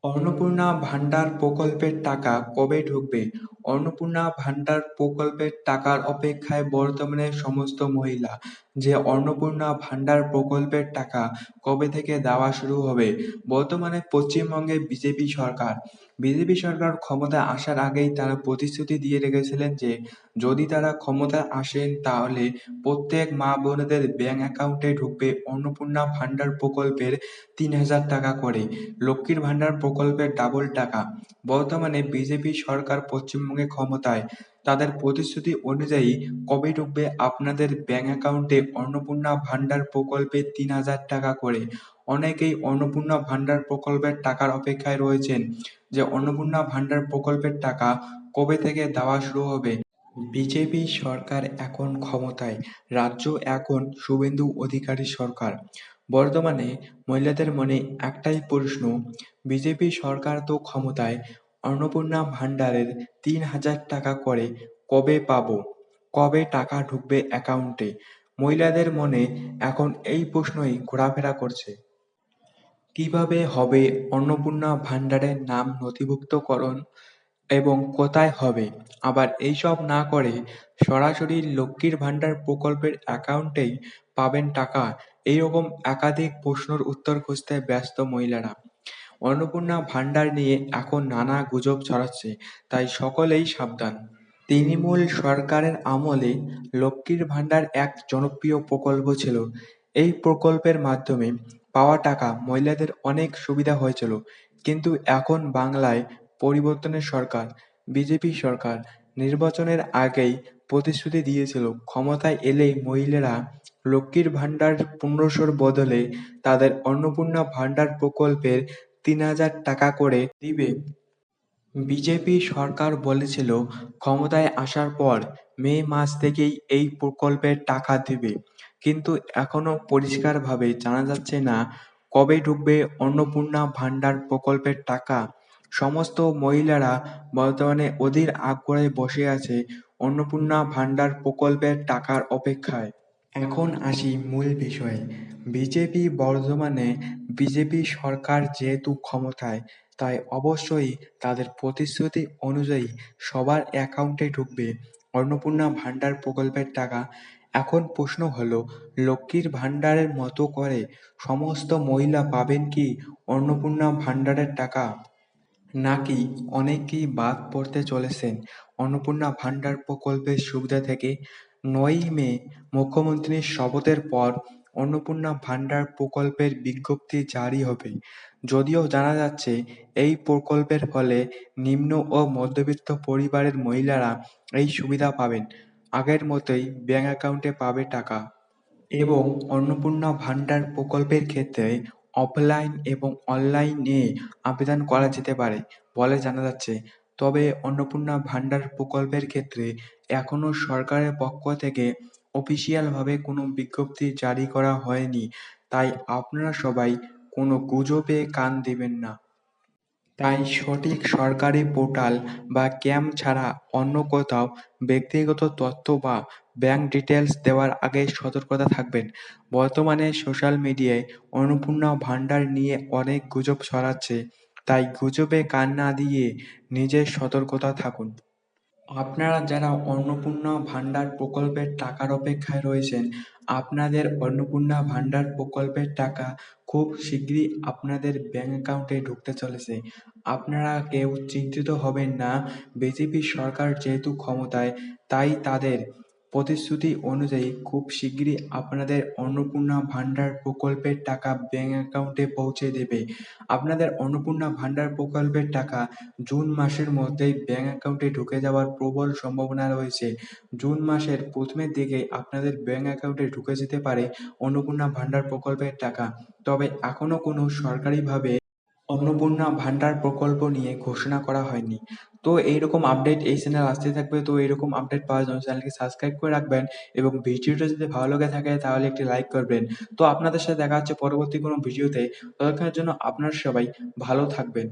অন্নপূর্ণা ভান্ডার প্রকল্পের টাকা কবে ঢুকবে? অন্নপূর্ণা ভান্ডার প্রকল্পের টাকার অপেক্ষায় বর্তমানে সমস্ত মহিলা। যে অন্নপূর্ণা ভান্ডার প্রকল্পের টাকা কবে থেকে দেওয়া শুরু হবে? বর্তমানে পশ্চিমবঙ্গে বিজেপি সরকার ক্ষমতায় আসার আগেই তারা প্রতিশ্রুতি দিয়ে রেখেছিলেন যে যদি তারা ক্ষমতায় আসেন তাহলে প্রত্যেক মা বোনেদের ব্যাংক অ্যাকাউন্টে ঢুকবে অন্নপূর্ণা ভান্ডার প্রকল্পের ৩,০০০ টাকা করে। লক্ষ্মীর ভান্ডার প্রকল্পের ডাবল টাকা। বর্তমানে বিজেপি সরকার পশ্চিমবঙ্গে ক্ষমতায়। তাদের প্রতিশ্রুতি অনুযায়ী কবে ঢুকবে আপনাদের ব্যাংক অ্যাকাউন্টে অন্নপূর্ণা ভান্ডার প্রকল্পে ৩,০০০ টাকা করে? অনেকেই অন্নপূর্ণা ভান্ডার প্রকল্পের টাকার অপেক্ষায় রয়েছেন যে অন্নপূর্ণা ভান্ডার প্রকল্পের টাকা কবে থেকে দেওয়া শুরু হবে। বিজেপি সরকার এখন ক্ষমতায়। রাজ্য এখন শুভেন্দু অধিকারী সরকার। বর্তমানে মহিলাদের মনে একটাই প্রশ্ন, বিজেপি সরকার তো ক্ষমতায়, অন্নপূর্ণা ভান্ডারের ৩,০০০ টাকা করে কবে পাবো? কবে টাকা ঢুকবে অ্যাকাউন্টে? মহিলাদের মনে এখন এই প্রশ্নই ঘোরাফেরা করছে। কিভাবে হবে অন্নপূর্ণা ভান্ডারের নাম নথিভুক্তকরণ এবং কোথায় হবে? আবার এইসব না করে সরাসরি লক্ষ্মীর ভান্ডার প্রকল্পের অ্যাকাউন্টেই পাবেন টাকা? এইরকম একাধিক প্রশ্নের উত্তর খুঁজতে ব্যস্ত মহিলারা। অন্নপূর্ণা ভান্ডার নিয়ে এখন নানা গুজব ছড়াচ্ছে, তাই সকলেই সাবধান। তৃণমূল সরকারের আমলে লক্ষ্মীর ভান্ডার এক জনপ্রিয় প্রকল্প ছিল। এই প্রকল্পের মাধ্যমে পাওয়া টাকা মহিলাদের অনেক সুবিধা হয়েছিল। কিন্তু এখন বাংলায় পরিবর্তনের সরকার, বিজেপি সরকার নির্বাচনের আগেই প্রতিশ্রুতি দিয়েছিল ক্ষমতায় এলেই মহিলারা লক্ষ্মীর ভান্ডার ১৫০০-র বদলে তাদের অন্নপূর্ণা ভান্ডার প্রকল্পের ৩,০০০ টাকা করে দিবে। বিজেপি সরকার বলেছিল ক্ষমতায় আসার পর মে মাস থেকেই এই প্রকল্পের টাকা দেবে, কিন্তু এখনো পরিষ্কারভাবে জানা যাচ্ছে না কবে ঢুকবে অন্নপূর্ণা ভান্ডার প্রকল্পের টাকা। সমস্ত মহিলারা বর্তমানে অধীর আগ্রহে বসে আছে অন্নপূর্ণা ভান্ডার প্রকল্পের টাকার অপেক্ষায়। এখন আসি মূল বিষয়ে। বিজেপি সরকার যেহেতু ক্ষমতায়, তাই অবশ্যই তাদের প্রতিশ্রুতি অনুযায়ী সবার অ্যাকাউন্টে ঢুকবে অন্নপূর্ণা ভান্ডার প্রকল্পের টাকা। এখন প্রশ্ন হলো, লক্ষ্মীর ভান্ডারের মতো করে সমস্ত মহিলা পাবেন কি অন্নপূর্ণা ভান্ডারের টাকা? নাকি অনেকেই বাদ পড়তে চলেছেন অন্নপূর্ণা ভান্ডার প্রকল্পের সুবিধা থেকে? ৯ই মে মুখ্যমন্ত্রীর শপথের পর অন্নপূর্ণা ভান্ডার প্রকল্পের বিজ্ঞপ্তি জারি হবে। যদিও জানা যাচ্ছে এই প্রকল্পের ফলে নিম্ন ও মধ্যবিত্ত পরিবারের মহিলারা এই সুবিধা পাবেন। আগের মতোই ব্যাংক অ্যাকাউন্টে পাবে টাকা। এবং অন্নপূর্ণা ভান্ডার প্রকল্পের ক্ষেত্রে অফলাইন এবং অনলাইনে আবেদন করা যেতে পারে বলে জানা যাচ্ছে। তবে অন্নপূর্ণা ভান্ডার প্রকল্পের ক্ষেত্রে এখনো সরকারের পক্ষ থেকে অফিসিয়ালভাবে কোনো বিজ্ঞপ্তি জারি করা হয়নি, তাই আপনারা সবাই কোনো গুজবে কান দেবেন না। তাই সঠিক সরকারি পোর্টাল বা ক্যাম্প ছাড়া অন্য কোথাও ব্যক্তিগত তথ্য বা ব্যাংক ডিটেলস দেওয়ার আগে সতর্কতা থাকবেন। বর্তমানে সোশ্যাল মিডিয়ায় অন্নপূর্ণা ভান্ডার নিয়ে অনেক গুজব ছড়াচ্ছে, তাই গুজবে কান না দিয়ে নিজের সতর্কতা থাকুন। আপনারা যারা অন্নপূর্ণা ভান্ডার প্রকল্পের টাকার অপেক্ষায় রয়েছেন, আপনাদের অন্নপূর্ণা ভান্ডার প্রকল্পের টাকা খুব শিগগিরই আপনাদের ব্যাংক অ্যাকাউন্টে ঢুকতে চলেছে। আপনারা কেউ চিন্তিত হবেন না। বিজেপি সরকার যেহেতু ক্ষমতায়, তাই তাদের প্রতিশ্রুতি অনুযায়ী খুব শিগগিরই আপনাদের অন্নপূর্ণা ভান্ডার প্রকল্পের টাকা ব্যাংক অ্যাকাউন্টে পৌঁছে দেবে। আপনাদের অন্নপূর্ণা ভান্ডার প্রকল্পের টাকা জুন মাসের মধ্যেই ব্যাংক অ্যাকাউন্টে ঢুকে যাওয়ার প্রবল সম্ভাবনা রয়েছে। জুন মাসের প্রথমের দিকে আপনাদের ব্যাংক অ্যাকাউন্টে ঢুকে যেতে পারে অন্নপূর্ণা ভান্ডার প্রকল্পের টাকা। তবে এখনো কোনো সরকারিভাবে অন্নপূর্ণা ভান্ডার প্রকল্প নিয়ে ঘোষণা করা হয়নি। তো এইরকম আপডেট এই চ্যানেল আসতে থাকবে। তো এরকম আপডেট পাওয়ার জন্য চ্যানেলকে সাবস্ক্রাইব করে রাখবেন এবং ভিডিওটা যদি ভালো লেগে থাকে তাহলে একটি লাইক করবেন। তো আপনাদের সাথে দেখা হচ্ছে পরবর্তী কোনো ভিডিওতে। ততক্ষণের জন্য আপনারা সবাই ভালো থাকবেন।